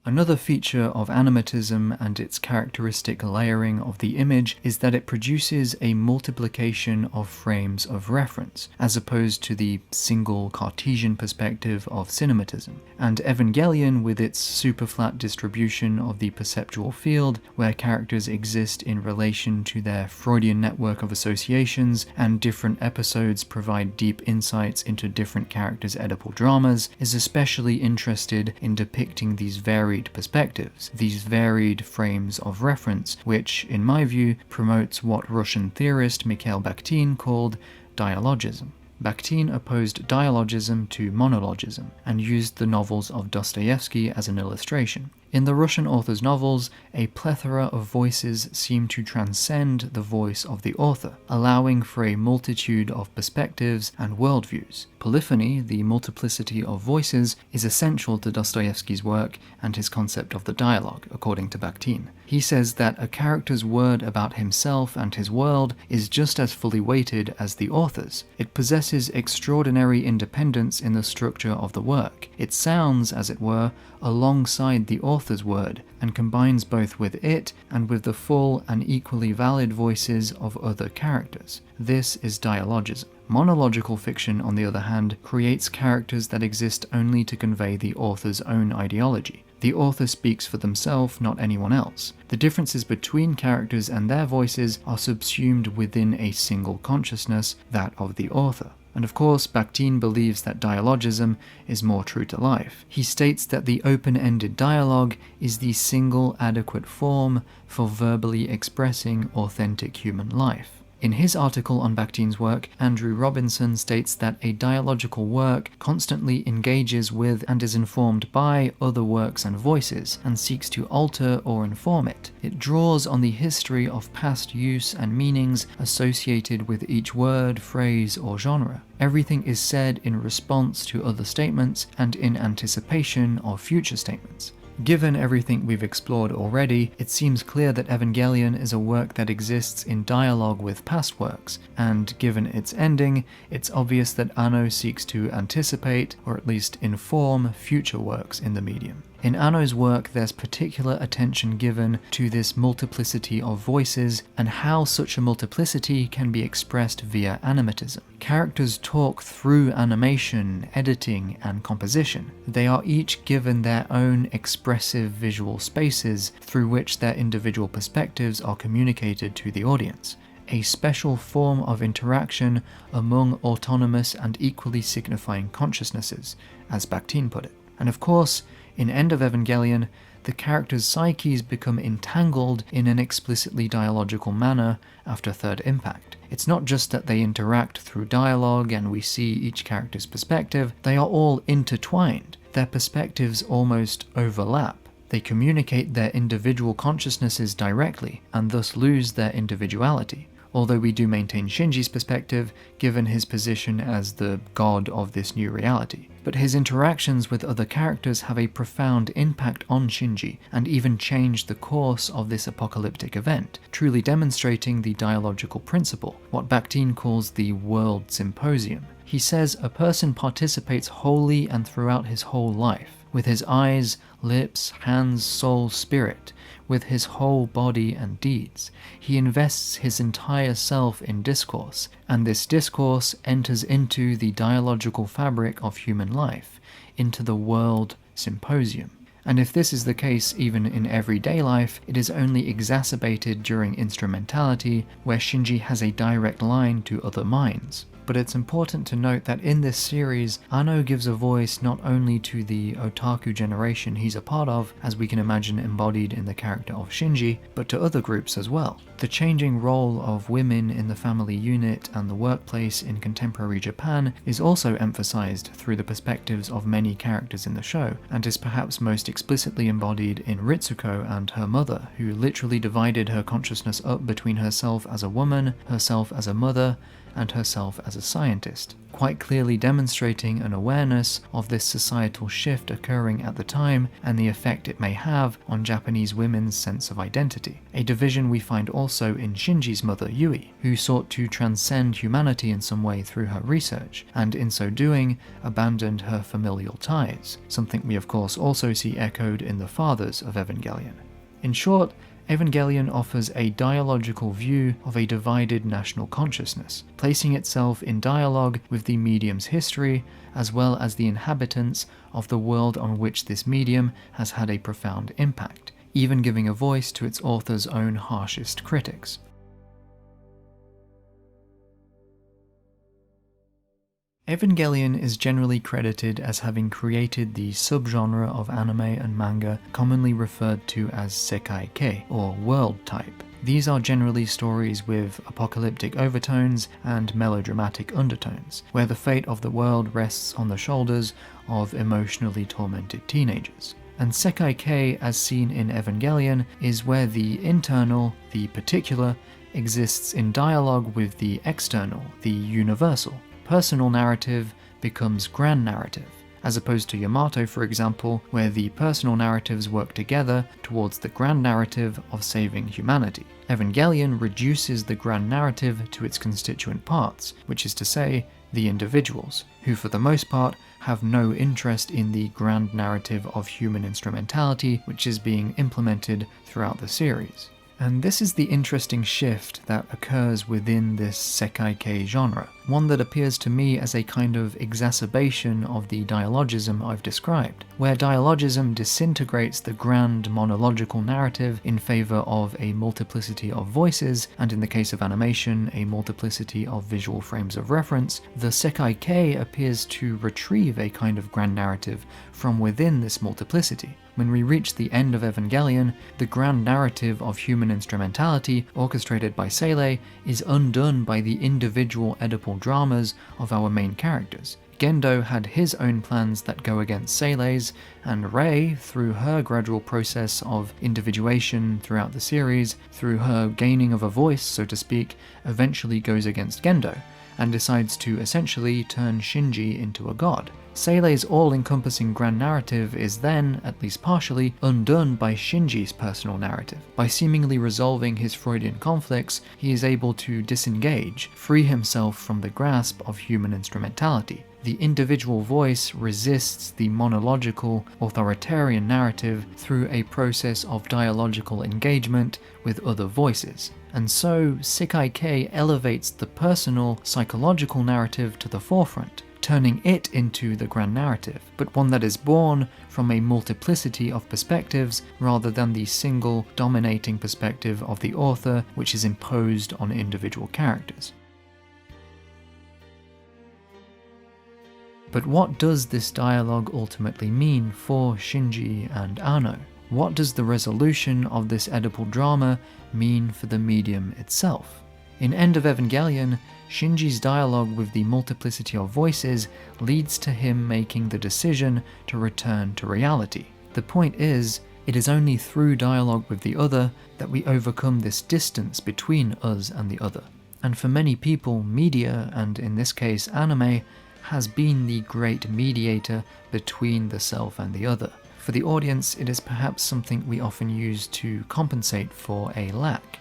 A: Another feature of animatism and its characteristic layering of the image is that it produces a multiplication of frames of reference, as opposed to the single Cartesian perspective of cinematism. And Evangelion, with its super-flat distribution of the perceptual field, where characters exist in relation to their Freudian network of associations, and different episodes provide deep insights into different characters' Oedipal dramas, is especially interested in depicting these varied perspectives, these varied frames of reference, which, in my view, promotes what Russian theorist Mikhail Bakhtin called dialogism. Bakhtin opposed dialogism to monologism, and used the novels of Dostoevsky as an illustration. In the Russian author's novels, a plethora of voices seem to transcend the voice of the author, allowing for a multitude of perspectives and worldviews. Polyphony, the multiplicity of voices, is essential to Dostoevsky's work and his concept of the dialogue, according to Bakhtin. He says that a character's word about himself and his world is just as fully weighted as the author's. It possesses extraordinary independence in the structure of the work. It sounds, as it were, alongside the author's word, and combines both with it and with the full and equally valid voices of other characters. This is dialogism. Monological fiction, on the other hand, creates characters that exist only to convey the author's own ideology. The author speaks for themselves, not anyone else. The differences between characters and their voices are subsumed within a single consciousness, that of the author. And of course, Bakhtin believes that dialogism is more true to life. He states that the open-ended dialogue is the single adequate form for verbally expressing authentic human life. In his article on Bakhtin's work, Andrew Robinson states that a dialogical work constantly engages with and is informed by other works and voices, and seeks to alter or inform it. It draws on the history of past use and meanings associated with each word, phrase, or genre. Everything is said in response to other statements and in anticipation of future statements. Given everything we've explored already, it seems clear that Evangelion is a work that exists in dialogue with past works, and given its ending, it's obvious that Anno seeks to anticipate, or at least inform, future works in the medium. In Anno's work, there's particular attention given to this multiplicity of voices and how such a multiplicity can be expressed via animatism. Characters talk through animation, editing, and composition. They are each given their own expressive visual spaces through which their individual perspectives are communicated to the audience. A special form of interaction among autonomous and equally signifying consciousnesses, as Bakhtin put it. And of course, in End of Evangelion, the characters' psyches become entangled in an explicitly dialogical manner after Third Impact. It's not just that they interact through dialogue and we see each character's perspective, they are all intertwined. Their perspectives almost overlap. They communicate their individual consciousnesses directly, and thus lose their individuality. Although we do maintain Shinji's perspective, given his position as the god of this new reality. But his interactions with other characters have a profound impact on Shinji, and even change the course of this apocalyptic event, truly demonstrating the dialogical principle, what Bakhtin calls the world symposium. He says a person participates wholly and throughout his whole life, with his eyes, lips, hands, soul, spirit, with his whole body and deeds. He invests his entire self in discourse, and this discourse enters into the dialogical fabric of human life, into the world symposium. And if this is the case even in everyday life, it is only exacerbated during instrumentality, where Shinji has a direct line to other minds. But it's important to note that in this series, Anno gives a voice not only to the otaku generation he's a part of, as we can imagine embodied in the character of Shinji, but to other groups as well. The changing role of women in the family unit and the workplace in contemporary Japan is also emphasized through the perspectives of many characters in the show, and is perhaps most explicitly embodied in Ritsuko and her mother, who literally divided her consciousness up between herself as a woman, herself as a mother, and herself as a scientist, quite clearly demonstrating an awareness of this societal shift occurring at the time and the effect it may have on Japanese women's sense of identity. A division we find also in Shinji's mother, Yui, who sought to transcend humanity in some way through her research, and in so doing, abandoned her familial ties, something we of course also see echoed in the fathers of Evangelion. In short, Evangelion offers a dialogical view of a divided national consciousness, placing itself in dialogue with the medium's history, as well as the inhabitants of the world on which this medium has had a profound impact, even giving a voice to its author's own harshest critics. Evangelion is generally credited as having created the subgenre of anime and manga commonly referred to as Sekai-kei, or world type. These are generally stories with apocalyptic overtones and melodramatic undertones, where the fate of the world rests on the shoulders of emotionally tormented teenagers. And Sekai-kei, as seen in Evangelion, is where the internal, the particular, exists in dialogue with the external, the universal. Personal narrative becomes grand narrative, as opposed to Yamato, for example, where the personal narratives work together towards the grand narrative of saving humanity. Evangelion reduces the grand narrative to its constituent parts, which is to say, the individuals, who for the most part have no interest in the grand narrative of human instrumentality which is being implemented throughout the series. And this is the interesting shift that occurs within this Sekai-kei genre, one that appears to me as a kind of exacerbation of the dialogism I've described, where dialogism disintegrates the grand monological narrative in favour of a multiplicity of voices, and in the case of animation, a multiplicity of visual frames of reference. The Sekai-kei appears to retrieve a kind of grand narrative from within this multiplicity. When we reach the end of Evangelion, the grand narrative of human instrumentality, orchestrated by Seilei, is undone by the individual Oedipal dramas of our main characters. Gendo had his own plans that go against Seilei's, and Rei, through her gradual process of individuation throughout the series, through her gaining of a voice, so to speak, eventually goes against Gendo, and decides to essentially turn Shinji into a god. Seilei's all-encompassing grand narrative is then, at least partially, undone by Shinji's personal narrative. By seemingly resolving his Freudian conflicts, he is able to disengage, free himself from the grasp of human instrumentality. The individual voice resists the monological, authoritarian narrative through a process of dialogical engagement with other voices. And so, Sekai-kei elevates the personal, psychological narrative to the forefront, turning it into the grand narrative, but one that is born from a multiplicity of perspectives rather than the single dominating perspective of the author, which is imposed on individual characters. But what does this dialogue ultimately mean for Shinji and Anno? What does the resolution of this Oedipal drama mean for the medium itself? In End of Evangelion, Shinji's dialogue with the multiplicity of voices leads to him making the decision to return to reality. The point is, it is only through dialogue with the other that we overcome this distance between us and the other. And for many people, media, and in this case anime, has been the great mediator between the self and the other. For the audience, it is perhaps something we often use to compensate for a lack,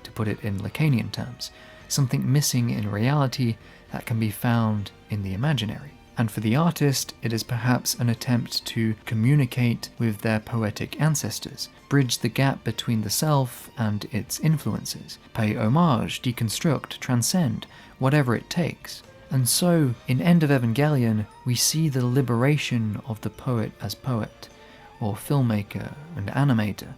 A: to put it in Lacanian terms, something missing in reality that can be found in the imaginary. And for the artist, it is perhaps an attempt to communicate with their poetic ancestors, bridge the gap between the self and its influences, pay homage, deconstruct, transcend, whatever it takes. And so, in End of Evangelion, we see the liberation of the poet as poet, or filmmaker and animator,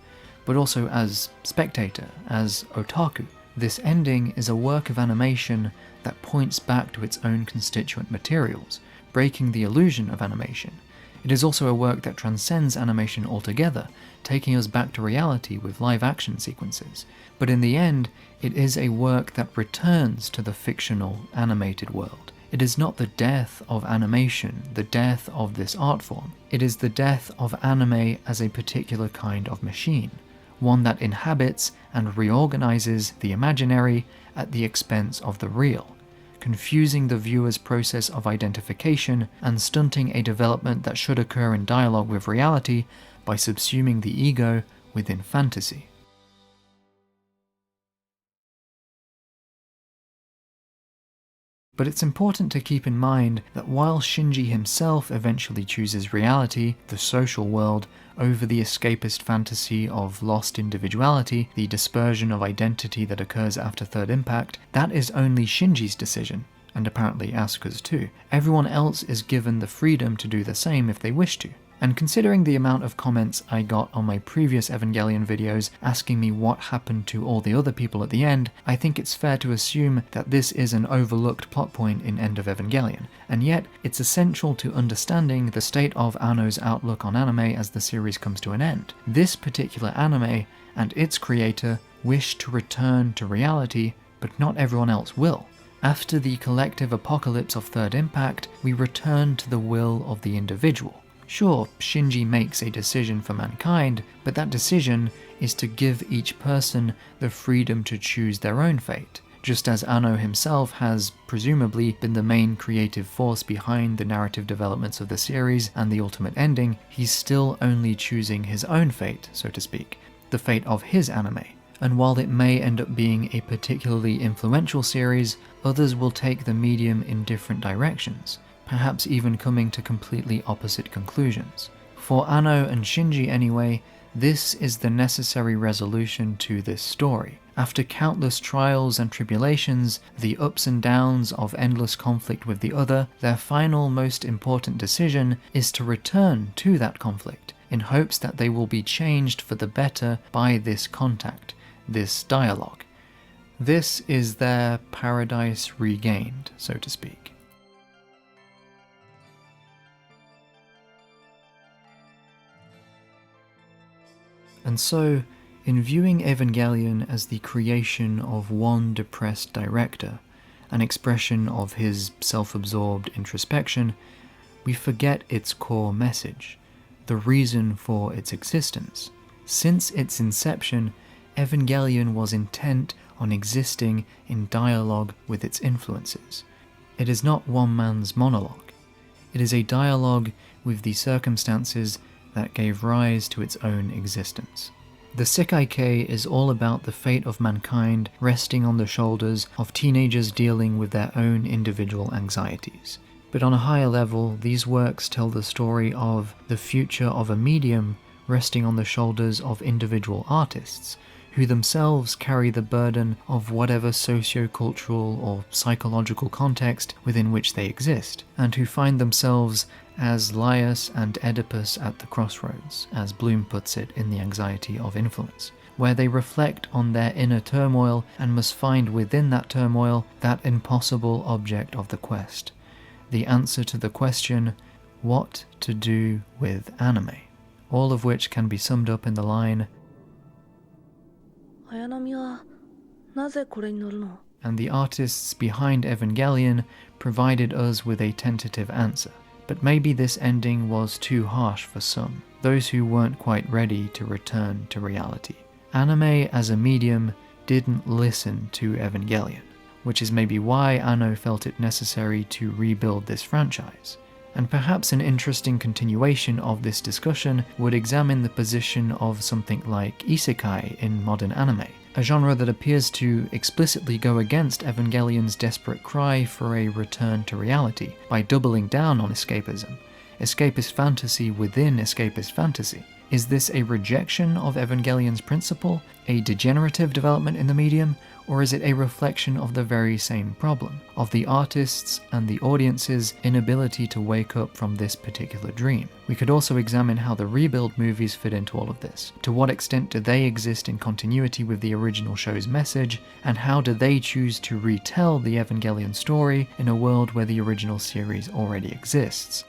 A: but also as spectator, as otaku. This ending is a work of animation that points back to its own constituent materials, breaking the illusion of animation. It is also a work that transcends animation altogether, taking us back to reality with live-action sequences. But in the end, it is a work that returns to the fictional, animated world. It is not the death of animation, the death of this art form. It is the death of anime as a particular kind of machine, one that inhabits and reorganizes the imaginary at the expense of the real, confusing the viewer's process of identification and stunting a development that should occur in dialogue with reality by subsuming the ego within fantasy. But it's important to keep in mind that while Shinji himself eventually chooses reality, the social world, over the escapist fantasy of lost individuality, the dispersion of identity that occurs after Third Impact, that is only Shinji's decision, and apparently Asuka's too. Everyone else is given the freedom to do the same if they wish to. And considering the amount of comments I got on my previous Evangelion videos asking me what happened to all the other people at the end, I think it's fair to assume that this is an overlooked plot point in End of Evangelion, and yet it's essential to understanding the state of Anno's outlook on anime as the series comes to an end. This particular anime and its creator wish to return to reality, but not everyone else will. After the collective apocalypse of Third Impact, we return to the will of the individual. Sure, Shinji makes a decision for mankind, but that decision is to give each person the freedom to choose their own fate. Just as Anno himself has, presumably, been the main creative force behind the narrative developments of the series and the ultimate ending, he's still only choosing his own fate, so to speak, the fate of his anime. And while it may end up being a particularly influential series, others will take the medium in different directions, perhaps even coming to completely opposite conclusions. For Anno and Shinji anyway, this is the necessary resolution to this story. After countless trials and tribulations, the ups and downs of endless conflict with the other, their final most important decision is to return to that conflict, in hopes that they will be changed for the better by this contact, this dialogue. This is their paradise regained, so to speak. And so, in viewing Evangelion as the creation of one depressed director, an expression of his self-absorbed introspection, we forget its core message, the reason for its existence. Since its inception, Evangelion was intent on existing in dialogue with its influences. It is not one man's monologue. It is a dialogue with the circumstances that gave rise to its own existence. The Sekai-kei is all about the fate of mankind resting on the shoulders of teenagers dealing with their own individual anxieties. But on a higher level, these works tell the story of the future of a medium resting on the shoulders of individual artists, who themselves carry the burden of whatever socio-cultural or psychological context within which they exist, and who find themselves as Laius and Oedipus at the crossroads, as Bloom puts it in The Anxiety of Influence, where they reflect on their inner turmoil and must find within that turmoil that impossible object of the quest, the answer to the question, what to do with anime, all of which can be summed up in the line, and the artists behind Evangelion provided us with a tentative answer. But maybe this ending was too harsh for some, those who weren't quite ready to return to reality. Anime as a medium didn't listen to Evangelion, which is maybe why Anno felt it necessary to rebuild this franchise. And perhaps an interesting continuation of this discussion would examine the position of something like isekai in modern anime, a genre that appears to explicitly go against Evangelion's desperate cry for a return to reality by doubling down on escapism, escapist fantasy within escapist fantasy. Is this a rejection of Evangelion's principle, a degenerative development in the medium, or is it a reflection of the very same problem, of the artists' and the audience's inability to wake up from this particular dream? We could also examine how the rebuild movies fit into all of this. To what extent do they exist in continuity with the original show's message, and how do they choose to retell the Evangelion story in a world where the original series already exists?